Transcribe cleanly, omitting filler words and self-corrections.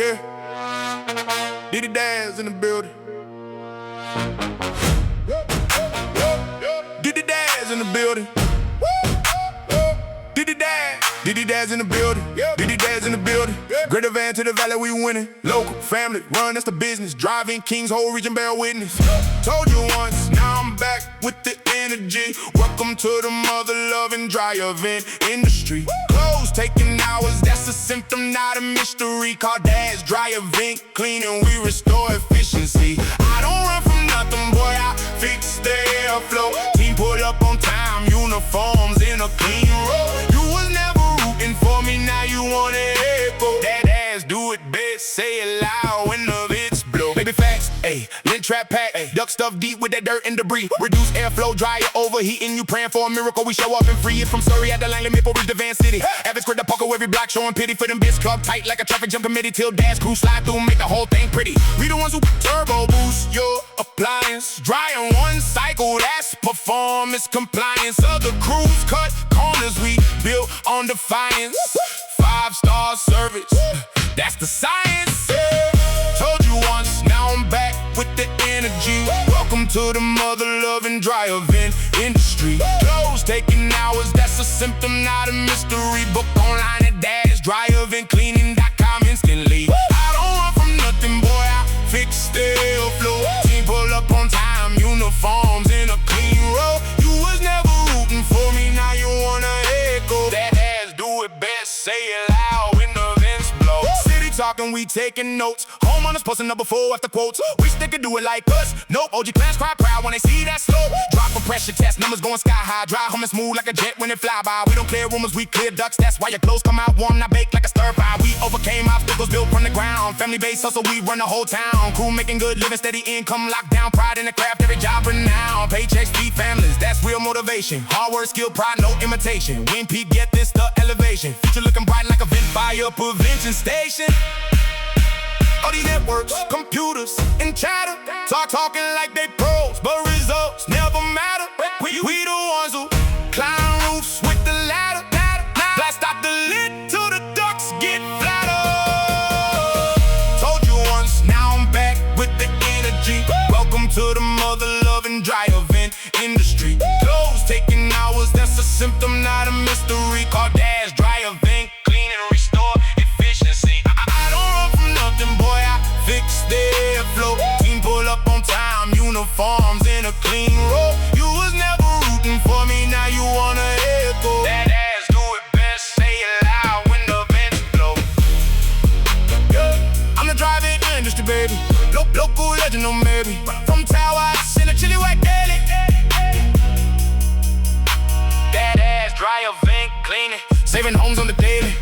Yeah. Diddy Dad's in the building. Diddy Dad's in the building. Diddy Dad's in the building. Diddy Dad's in the building. Greater van to the valley, we winning. Local, family, run, that's the business. Driving Kings, whole region bear witness. Told you once, now I'm back with the energy. Welcome to the mother-loving DryerVent industry. Clothes taking hours, that's a symptom, not a mystery. Call Dad's DryerVent cleaning, we restore efficiency. I don't run from nothing, boy, I fix the airflow. Team pull up on time, uniforms in a clean row. You was never rooting for me, now you wanna echo. That ass do it best, say it loud when the vents blow. Baby facts, ayy, lint trap pack, ayy, duck stuff deep with that dirt and debris. Reduce airflow, dryer overheating, you praying for a miracle. We show up and free it from Surrey at the line limit for reach the Van City. Average square the poker every block, showing pity for them bits club tight like a traffic jam committee. Till Dad's crew slide through, make the whole thing pretty. We the ones who turbo boost your appliance. Dry in one cycle, that's performance compliance. Other crews cut corners, we built on defiance. 5-star service, that's the science. Told you once, now I'm back with the energy. Welcome to the mother-loving DryerVent industry. Clothes taking hours, that's a symptom, not a mystery. Book online at Dad's DryerVentCleaning.com instantly. I don't run from nothing, boy, I fix the airflow. Team pull up on time, uniforms in a clean row. You was never rooting for me, now you wanna echo. That ass do it best, say it loud when the vents blow. City talking, we taking notes. Homeowners posting number 4 after quotes. Wish they could do it like us. Nope, OG clans cry proud when they see that slope. Drop for pressure test, numbers going sky high. Dry humming smooth like a jet when it fly by. We don't clear rumors, we clear ducks. That's why your clothes come out warm, not baked like a stir fry. We overcame obstacles built from the ground. Family based hustle, we run the whole town. Crew making good living, steady income, lockdown. Pride in the craft, every job renowned. Paychecks feed families, that's real motivation. Hard work, skill, pride, no imitation. Win Pete, get this, the elevation. Future looking bright like a vent fire prevention station. All these networks, computers, and chatter, talking like they pros, but results never matter. We the ones who climb roofs with the ladder. Blast out the lid till the ducks get flatter. Told you once, now I'm back with the energy. Welcome to the mother-loving DryerVent industry. Clothes taking hours, that's a symptom, not a mystery. Call Dad's DryerVent, clean and restore efficiency. I don't run from nothing, boy, I fix the airflow. Team pull up on time, uniforms in a clean row. You was never rooting for me, now you wanna echo. That ass do it best, say it loud when the vents blow. Yeah, I'm the DryerVent industry, baby. Local legend, no maybe. From Tower, in a chili whack daily. That ass DryerVent cleaning, saving homes on the daily.